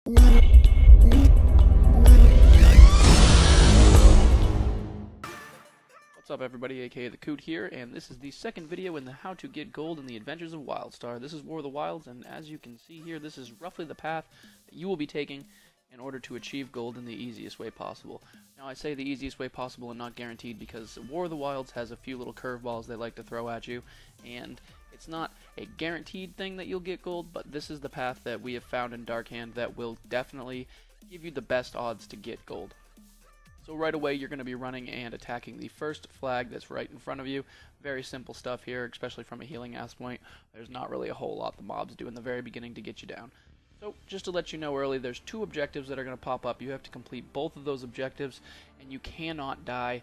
What's up everybody, AkaTheCoot here, and this is the second video in the How to Get Gold in the Adventures of Wildstar. This is War of the Wilds, and as you can see here, this is roughly the path that you will be taking in order to achieve gold in the easiest way possible. Now I say the easiest way possible and not guaranteed because War of the Wilds has a few little curveballs they like to throw at you, and it's not a guaranteed thing that you'll get gold, but this is the path that we have found in Darkhand that will definitely give you the best odds to get gold. So right away you're going to be running and attacking the first flag that's right in front of you. Very simple stuff here, especially from a healing aspect point. There's not really a whole lot the mobs do in the very beginning to get you down. So just to let you know early, there's two objectives that are going to pop up. You have to complete both of those objectives, and you cannot die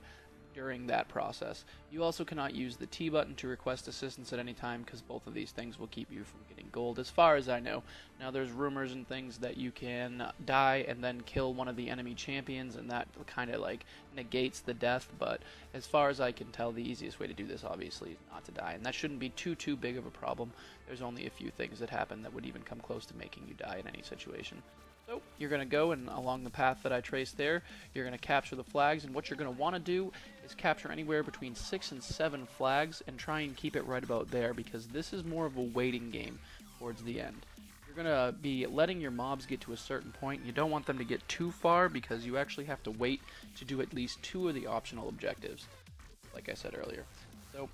during that process. You also cannot use the T button to request assistance at any time because both of these things will keep you from getting gold, as far as I know. Now there's rumors and things that you can die and then kill one of the enemy champions, and that kind of like negates the death, but as far as I can tell, the easiest way to do this obviously is not to die, and that shouldn't be too big of a problem. There's only a few things that happen that would even come close to making you die in any situation. So you're going to go, and along the path that I traced there, you're going to capture the flags, and what you're going to want to do is capture anywhere between 6 and 7 flags and try and keep it right about there, because this is more of a waiting game towards the end. You're going to be letting your mobs get to a certain point. You don't want them to get too far because you actually have to wait to do at least 2 of the optional objectives, like I said earlier. So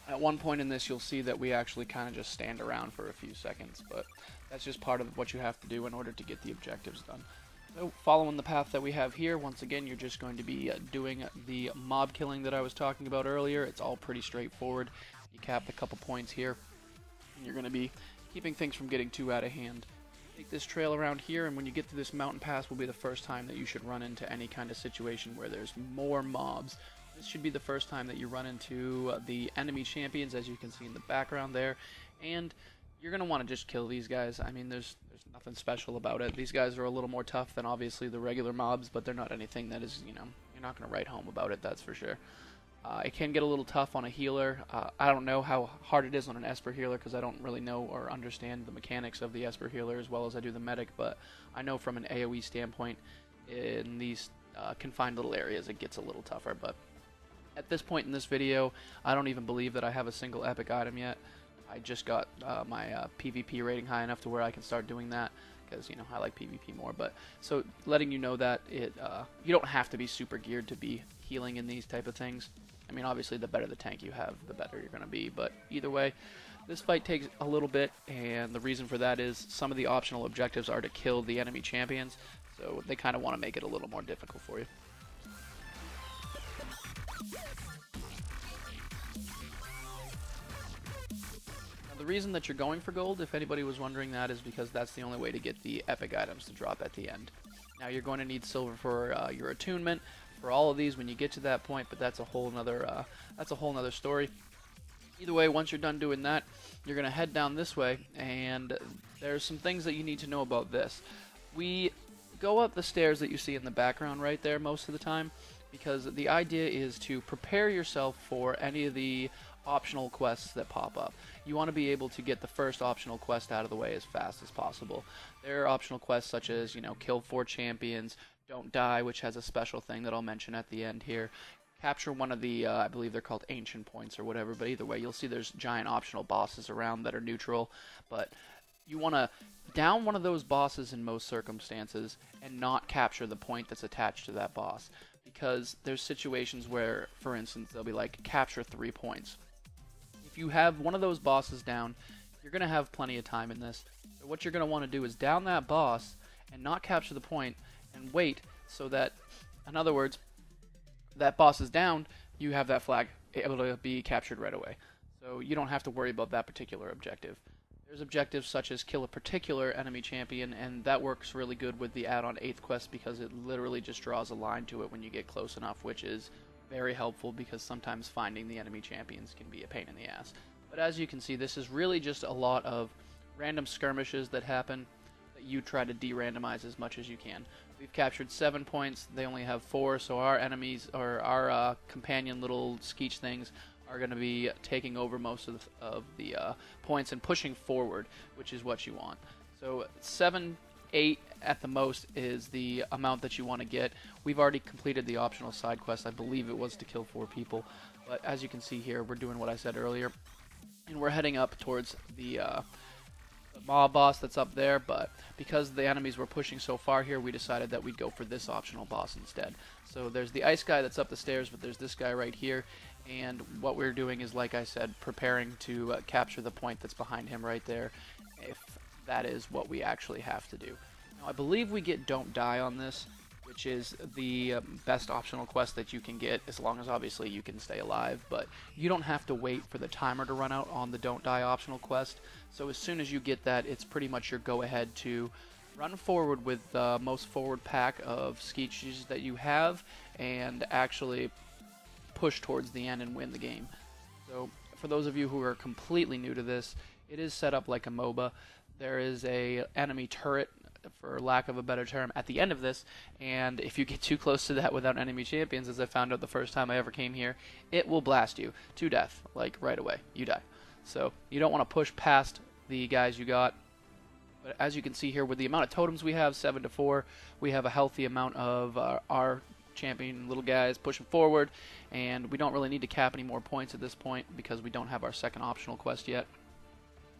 at one point in this, you'll see that we actually kind of just stand around for a few seconds, but that's just part of what you have to do in order to get the objectives done. So following the path that we have here, once again, you're just going to be doing the mob killing that I was talking about earlier. It's all pretty straightforward. You cap a couple points here, and you're going to be keeping things from getting too out of hand. Take this trail around here, and when you get to this mountain pass will be the first time that you should run into any kind of situation where there's more mobs. This should be the first time that you run into the enemy champions, as you can see in the background there, and you're going to want to just kill these guys. I mean, there's nothing special about it. These guys are a little more tough than obviously the regular mobs, but they're not anything that is, you know, you're not going to write home about it, that's for sure. It can get a little tough on a healer. I don't know how hard it is on an Esper healer because I don't really know or understand the mechanics of the Esper healer as well as I do the medic, but I know from an AoE standpoint in these confined little areas it gets a little tougher. But at this point in this video, I don't even believe that I have a single epic item yet. I just got my PvP rating high enough to where I can start doing that because, you know, I like PvP more. But so letting you know that you don't have to be super geared to be healing in these type of things. I mean, obviously the better the tank you have, the better you're going to be, but either way, this fight takes a little bit, and the reason for that is some of the optional objectives are to kill the enemy champions, so they kind of want to make it a little more difficult for you. The reason that you're going for gold, if anybody was wondering that, is because that's the only way to get the epic items to drop at the end. Now you're going to need silver for your attunement for all of these when you get to that point, but that's a whole nother story. Either way, once you're done doing that, you're going to head down this way, and there's some things that you need to know about this. We go up the stairs that you see in the background right there most of the time, because the idea is to prepare yourself for any of the optional quests that pop up. You want to be able to get the first optional quest out of the way as fast as possible. There are optional quests such as, you know, kill 4 champions, don't die, which has a special thing that I'll mention at the end here. Capture one of the, I believe they're called ancient points or whatever, but either way, you'll see there's giant optional bosses around that are neutral, but you want to down one of those bosses in most circumstances and not capture the point that's attached to that boss, because there's situations where, for instance, they'll be like, capture 3 points. If you have one of those bosses down, you're going to have plenty of time in this. So what you're going to want to do is down that boss and not capture the point and wait so that, in other words, that boss is down, you have that flag able to be captured right away. So you don't have to worry about that particular objective. There's objectives such as kill a particular enemy champion, and that works really good with the add-on 8th quest because it literally just draws a line to it when you get close enough, which is very helpful because sometimes finding the enemy champions can be a pain in the ass. But as you can see, this is really just a lot of random skirmishes that happen that you try to de-randomize as much as you can. We've captured 7 points, they only have 4, so our enemies, or our companion little skeech things, are going to be taking over most of the points and pushing forward, which is what you want. So 7 8 at the most is the amount that you want to get. We've already completed the optional side quest. I believe it was to kill 4 people. But as you can see here, we're doing what I said earlier. And we're heading up towards the mob boss that's up there, but because the enemies were pushing so far here, we decided that we'd go for this optional boss instead. So there's the ice guy that's up the stairs, but there's this guy right here, and what we're doing is, like I said, preparing to capture the point that's behind him right there, if that is what we actually have to do. Now, I believe we get Don't Die on this, which is the best optional quest that you can get, as long as obviously you can stay alive, but you don't have to wait for the timer to run out on the Don't Die optional quest. So as soon as you get that, it's pretty much your go-ahead to run forward with the most forward pack of skeeches that you have and actually push towards the end and win the game. So for those of you who are completely new to this, it is set up like a MOBA. There is a enemy turret, for lack of a better term, at the end of this, and if you get too close to that without enemy champions, as I found out the first time I ever came here, it will blast you to death, like right away. You die. So you don't want to push past the guys you got. But as you can see here, with the amount of totems we have, 7 to 4, we have a healthy amount of our champion little guys pushing forward, and we don't really need to cap any more points at this point because we don't have our second optional quest yet.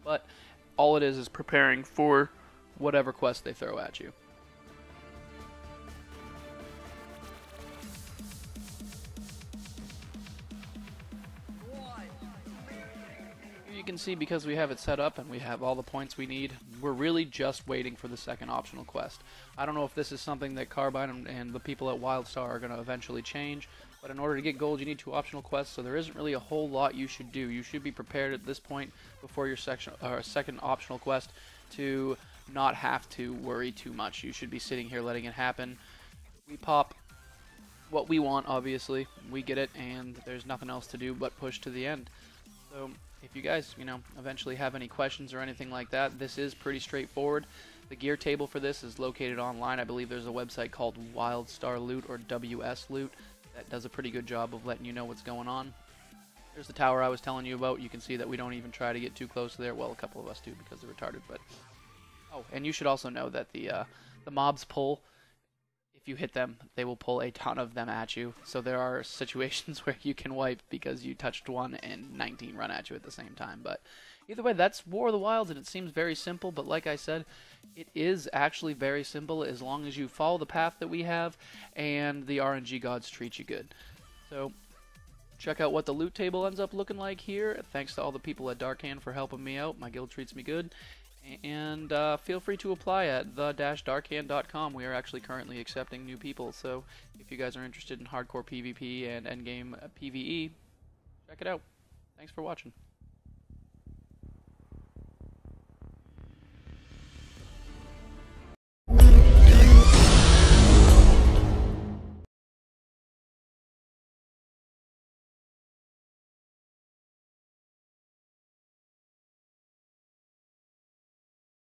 But all it is preparing for whatever quest they throw at you. You can see, because we have it set up and we have all the points we need, we're really just waiting for the second optional quest. I don't know if this is something that Carbine and the people at Wildstar are going to eventually change, but in order to get gold you need 2 optional quests, so there isn't really a whole lot you should do. You should be prepared at this point before your second optional quest to not have to worry too much. You should be sitting here letting it happen. We pop what we want, obviously. We get it, and there's nothing else to do but push to the end. So if you guys, eventually have any questions or anything like that, this is pretty straightforward. The gear table for this is located online. I believe there's a website called Wildstar Loot or WS Loot that does a pretty good job of letting you know what's going on. There's the tower I was telling you about. You can see that we don't even try to get too close to there. Well, a couple of us do because they're retarded, but oh, and you should also know that the mobs pull. If you hit them, they will pull a ton of them at you. So there are situations where you can wipe because you touched one and 19 run at you at the same time. But either way, that's War of the Wilds, and it seems very simple. But like I said, it is actually very simple as long as you follow the path that we have and the RNG gods treat you good. So check out what the loot table ends up looking like here. Thanks to all the people at Darkhand for helping me out. My guild treats me good. And feel free to apply at the-darkhand.com. We are actually currently accepting new people, so if you guys are interested in hardcore PvP and endgame PvE, check it out. Thanks for watching.